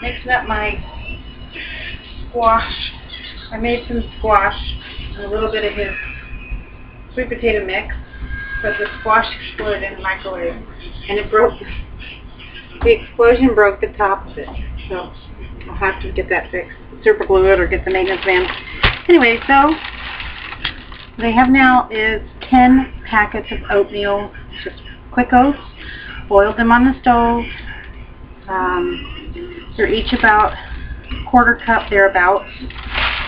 mixing up my squash. I made some squash and a little bit of his sweet potato mix, but the squash exploded in the microwave, and it broke. The explosion broke the top of it, so I'll have to get that fixed. Super glue it or get the maintenance man. Anyway, so what I have now is 10 packets of oatmeal, just quick oats. Boiled them on the stove. They're each about a quarter cup thereabouts,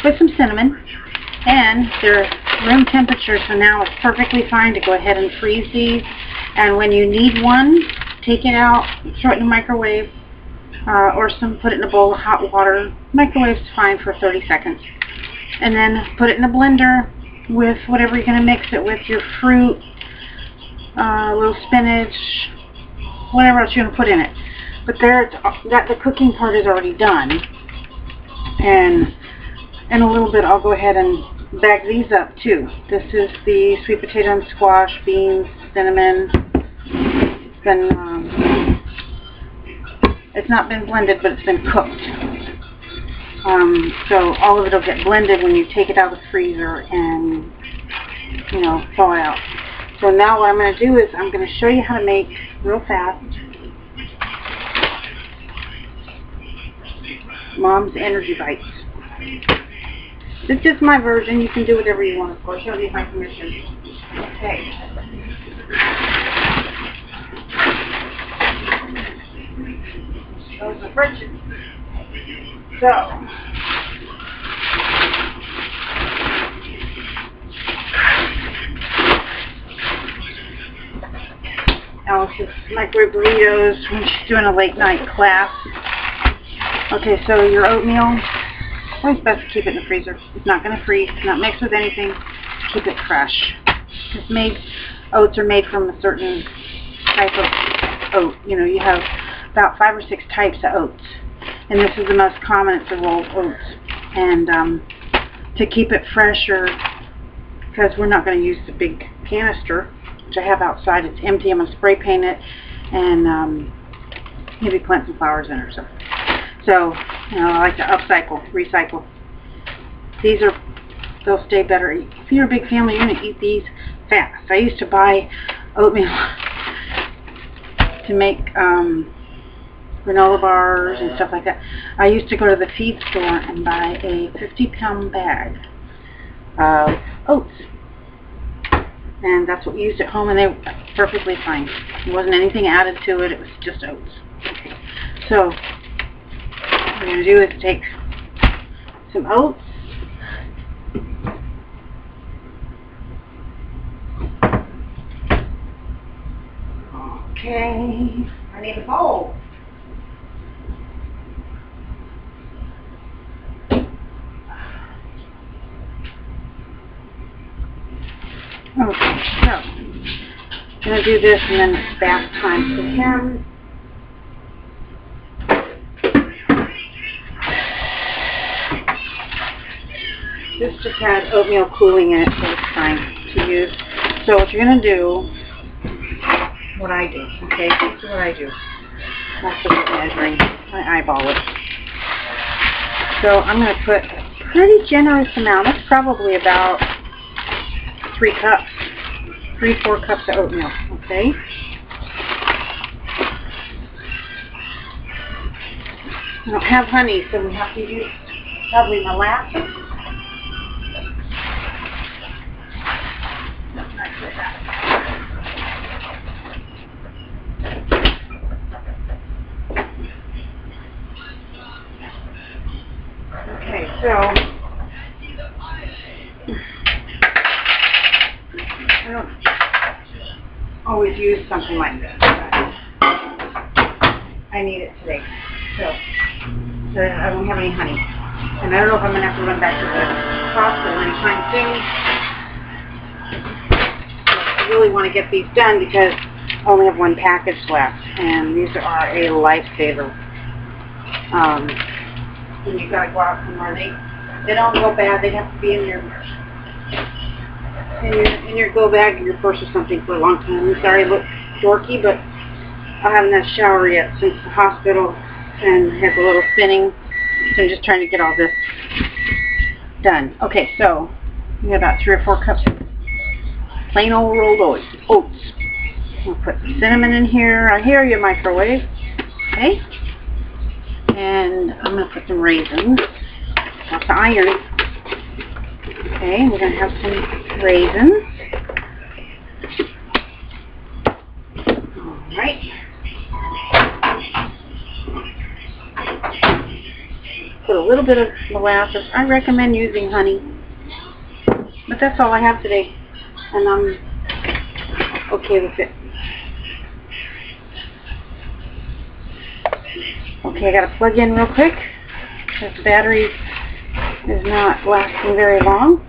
with some cinnamon, and they're room temperature, so now it's perfectly fine to go ahead and freeze these. And when you need one, take it out, throw it in the microwave, or put it in a bowl of hot water. Microwave's fine for 30 seconds. And then put it in a blender with whatever you're going to mix it with, your fruit, a little spinach, whatever else you're going to put in it. But the cooking part is already done. And in a little bit I'll go ahead and bag these up too. This is the sweet potato and squash, beans, cinnamon. It's not been blended, but it's been cooked. So all of it will get blended when you take it out of the freezer and, thaw it out. So now what I'm going to do is I'm going to show you how to make, real fast, Mom's Energy Bites. This is my version. You can do whatever you want, of course. You don't need my permission. Okay. Those are friction. So, Alice's microwave burritos when she's doing a late night class. Okay, so your oatmeal, it's always best to keep it in the freezer. It's not going to freeze, it's not mixed with anything. Keep it fresh. Oats are made from a certain type of oat. You have about 5 or 6 types of oats. And this is the most common. It's the rolled oats. And to keep it fresher, because we're not going to use the big canister, which I have outside. It's empty. I'm going to spray paint it and maybe plant some flowers in it or something. So, I like to upcycle, recycle. They'll stay better. If you're a big family, you're going to eat these fast. I used to buy oatmeal to make granola bars and stuff like that. I used to go to the feed store and buy a 50-pound bag of oats. And that's what we used at home, and they were perfectly fine. There wasn't anything added to it. It was just oats. Okay. So, what we're going to do is take some oats. Okay. I need a bowl. Okay, so I'm going to do this and then it's bath time for him. This just had oatmeal cooling in it, so it's fine to use. So what you're going to do, what I do, okay, this is what I do. That's what I'm measuring. I eyeball it. So I'm going to put a pretty generous amount. It's probably about 3 cups, 3-4 cups of oatmeal, okay? I don't have honey, so we have to use probably molasses. Okay, so I don't always use something like this. I need it today, so I don't have any honey. And I don't know if I'm going to have to run back to the hospital anytime soon. I really want to get these done because I only have 1 package left, and these are a lifesaver. When you gotta go out somewhere, they don't go bad. They have to be in your go bag in your purse or something for a long time. I'm sorry, I look dorky, but I haven't had a shower yet since the hospital. and has a little spinning. So I'm just trying to get all this done. Okay, so we got about 3 or 4 cups of plain old rolled oats. We'll put some cinnamon in here. I hear you, microwave. Okay. And I'm going to put some raisins. Lots of iron. Okay, we're going to have some raisins. Alright. Put a little bit of molasses. I recommend using honey. But that's all I have today. And I'm okay with it. Okay, I got to plug in real quick. This battery is not lasting very long.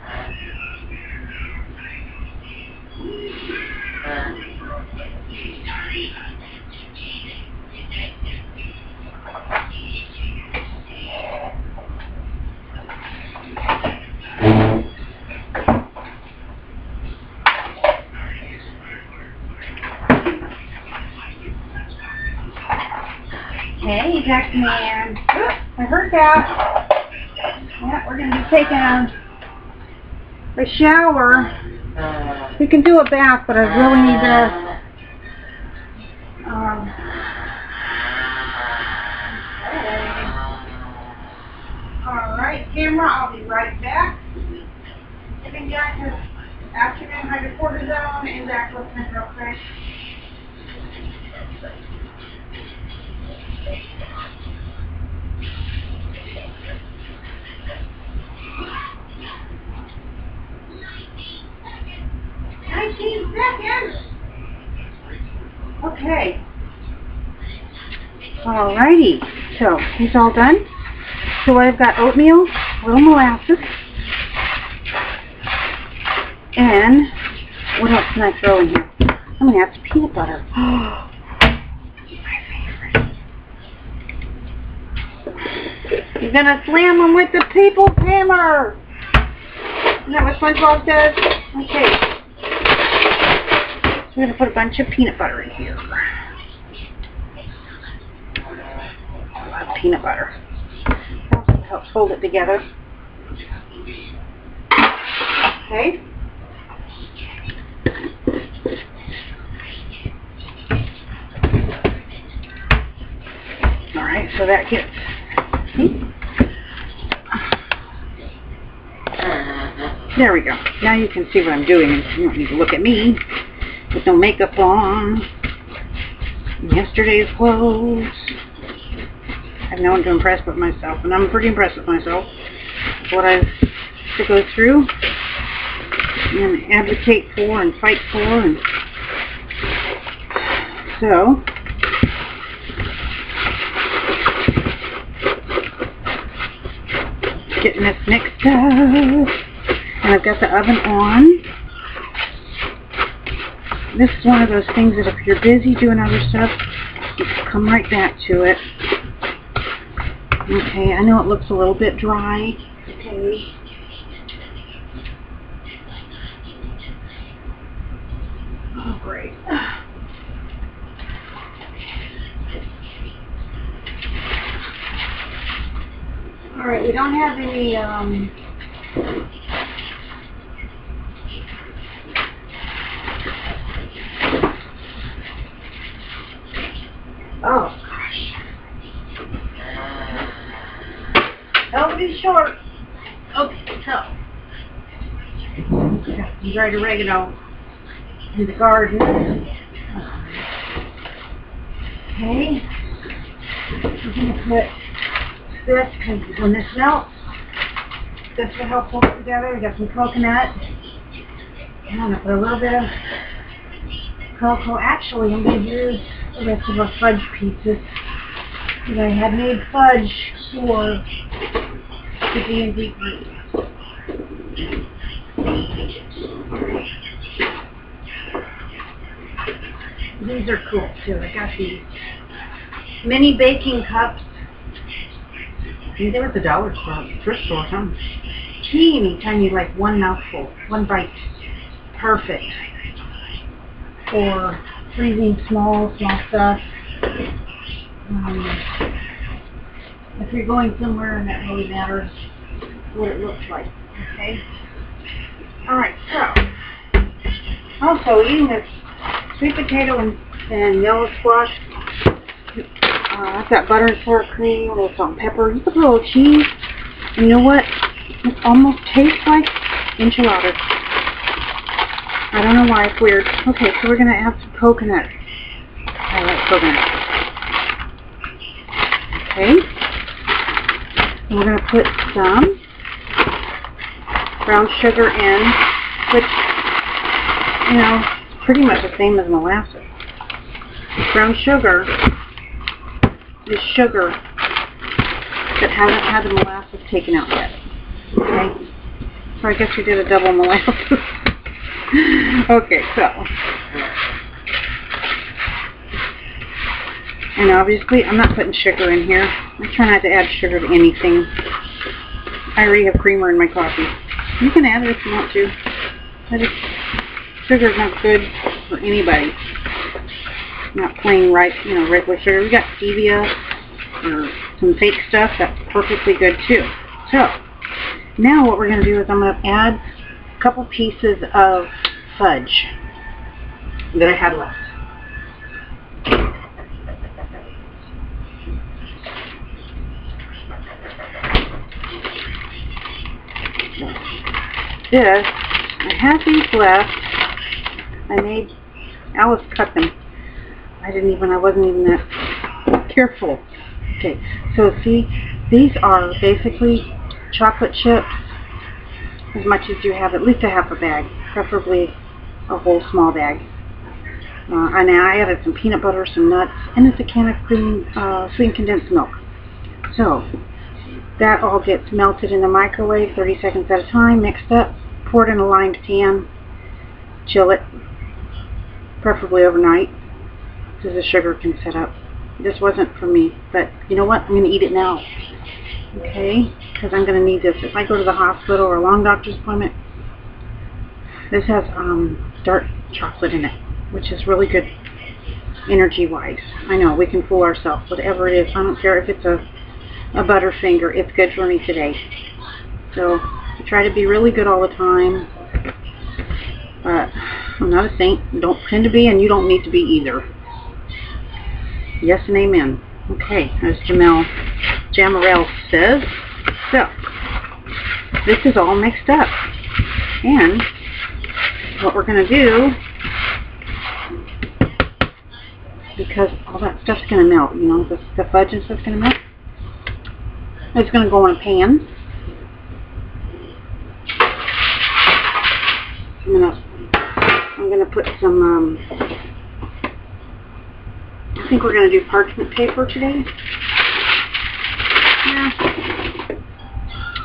Hey, Jack-Man. I heard that. Yeah, we're going to be taking a shower. We can do a bath, but I really need to... Alright, camera, I'll be right back. Giving Jack his afternoon hydrocortisone and Jack listening real quick. Okay. Alrighty. So he's all done. So I've got oatmeal, a little molasses, and what else can I throw in here? I'm gonna add some peanut butter. My favorite. You're gonna slam them with the people's hammer. Isn't that what SpongeBob does? Okay. So we're going to put a bunch of peanut butter in here. I love peanut butter. It also helps hold it together. Okay. Alright, so that gets... There we go. Now you can see what I'm doing. You don't need to look at me with no makeup on. Yesterday's clothes. I've known to impress with myself, and I'm pretty impressed with myself. What I've to go through and advocate for and fight for, and so getting this mixed up. And I've got the oven on. This is one of those things that if you're busy doing other stuff, you can come right back to it. Okay, I know it looks a little bit dry. Okay. Oh, great. Alright, we don't have any, oh, gosh. Don't be short. Okay, so. Got some dried oregano in the garden. Okay. I'm going to put this, because when this melts, this will help hold it together. We got some coconut. And I'm going to put a little bit of cocoa. Actually, I'm going to use the rest of our fudge pieces. Because I had made fudge for the D&D group. These are cool too. I got these mini baking cups. I think they were at the dollar store, thrift store, something. Teeny tiny, like one mouthful, one bite. Perfect for freezing small stuff. if you're going somewhere and that really matters what it looks like. Okay? Alright, so also eating this sweet potato and yellow squash. I've got butter and sour cream, a little salt and pepper. You put a little cheese. And you know what? It almost tastes like enchiladas. I don't know why, it's weird. Okay, so we're going to add some coconut. I like coconut. Okay. And we're going to put some brown sugar in, which, you know, pretty much the same as molasses. Brown sugar is sugar that hasn't had the molasses taken out yet. Okay? So I guess we did a double molasses. Okay, so. And obviously, I'm not putting sugar in here. I try not to add sugar to anything. I already have creamer in my coffee. You can add it if you want to. Sugar is not good for anybody. Not plain rice, you know, regular sugar. We got stevia or some fake stuff. That's perfectly good too. So, now what we're going to do is I'm going to add a couple pieces of fudge that I had left. This, I have these left. Alice cut them. I wasn't even that careful. Okay, so see, these are basically chocolate chips, as much as you have, at least a half a bag, preferably a whole small bag. And I added some peanut butter, some nuts, and it's a can of cream, sweetened condensed milk. So, that all gets melted in the microwave, 30 seconds at a time, mixed up, poured in a lined pan, chill it, preferably overnight, so the sugar can set up. This wasn't for me, but you know what? I'm going to eat it now. Okay? Because I'm going to need this. If I go to the hospital or a long doctor's appointment, this has dark chocolate in it, which is really good energy-wise. I know, we can fool ourselves. Whatever it is, I don't care if it's a Butterfinger, it's good for me today. So, I try to be really good all the time. But I'm not a saint. Don't pretend to be, and you don't need to be either. Yes and amen. Okay, as Jamarel says. So, this is all mixed up. And what we're going to do, because all that stuff's going to melt, you know, the fudge and stuff's going to melt, it's going to go in a pan. I'm going to put some, I think we're going to do parchment paper today. Yeah.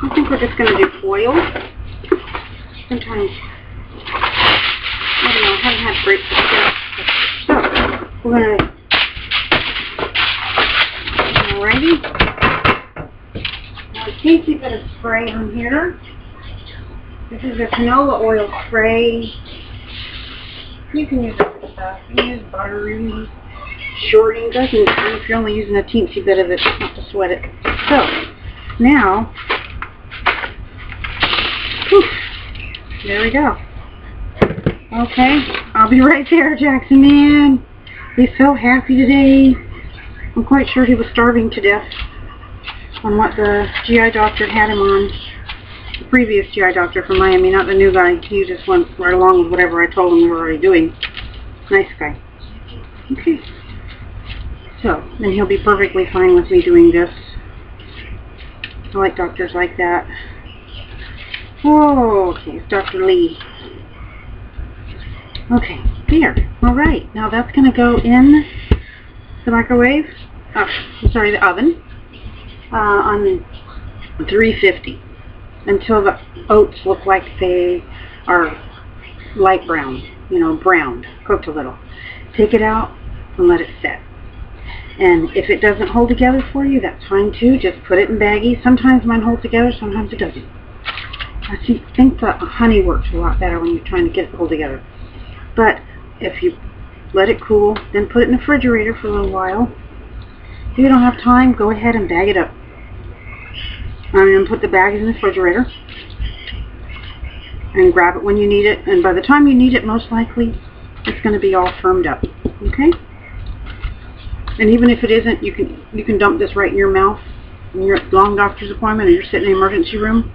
I think we're just going to do foil. Sometimes, I don't know, I haven't had great success. So, we're going to, alrighty. Now, a tasty bit of spray on here. This is a canola oil spray. You can use other stuff. You can use butter, you can use shortening. Doesn't matter if you're only using a teensy bit of it, not to sweat it. So, now, whew, there we go. Okay, I'll be right there, Jackson man. He's so happy today. I'm quite sure he was starving to death on what the GI doctor had him on. The previous GI doctor from Miami, not the new guy. He just went right along with whatever I told him we were already doing. Nice guy. Okay. So, then he'll be perfectly fine with me doing this. I like doctors like that. Oh, okay, it's Dr. Lee. Okay, there. Alright, now that's going to go in the microwave. Oh, I'm sorry, the oven. On 350. Until the oats look like they are light brown, you know, browned, cooked a little. Take it out and let it set. And if it doesn't hold together for you, that's fine too. Just put it in baggies. Sometimes mine holds together, sometimes it doesn't. I think the honey works a lot better when you're trying to get it to hold together. But if you let it cool, then put it in the refrigerator for a little while. If you don't have time, go ahead and bag it up. I'm going to put the bag in the refrigerator and grab it when you need it. And by the time you need it, most likely, it's going to be all firmed up. Okay? And even if it isn't, you can dump this right in your mouth when you're at a long doctor's appointment or you're sitting in the emergency room.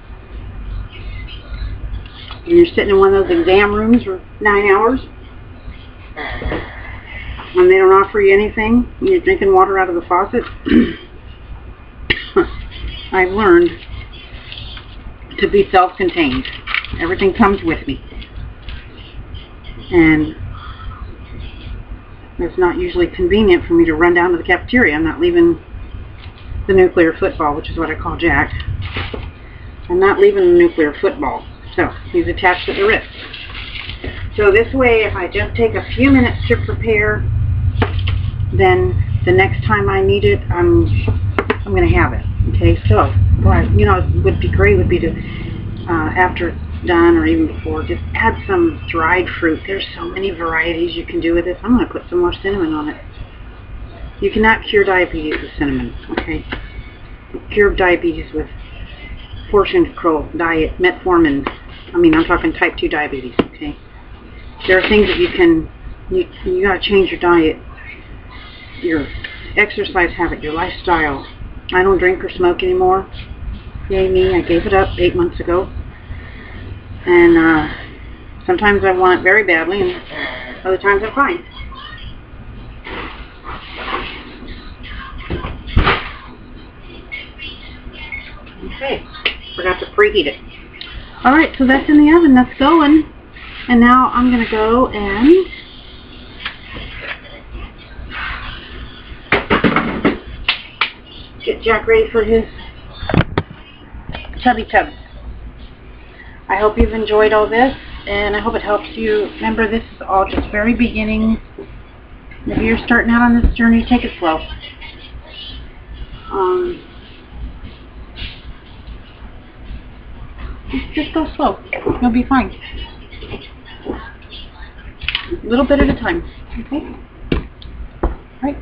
And you're sitting in one of those exam rooms for 9 hours. And they don't offer you anything. And you're drinking water out of the faucet. I've learned to be self-contained. Everything comes with me. And it's not usually convenient for me to run down to the cafeteria. I'm not leaving the nuclear football, which is what I call Jack. I'm not leaving the nuclear football. So he's attached at the wrist. So this way, if I just take a few minutes to prepare, then the next time I need it, I'm going to have it. Okay, so, you know, what would be great would be to, after it's done or even before, just add some dried fruit. There's so many varieties you can do with this. I'm going to put some more cinnamon on it. You cannot cure diabetes with cinnamon, okay? You cure diabetes with portion control, diet, metformin. I mean, I'm talking type 2 diabetes, okay? There are things that you got to change your diet, your exercise habit, your lifestyle. I don't drink or smoke anymore. Yay me, I gave it up 8 months ago. And sometimes I want it very badly, and other times I'm fine. Okay, forgot to preheat it. Alright, so that's in the oven, that's going. And now I'm going to go and get Jack ready for his tubby tub. I hope you've enjoyed all this, and I hope it helps you. Remember, this is all just very beginning. If you're starting out on this journey, take it slow. Just go slow. You'll be fine. A little bit at a time. Okay? All right.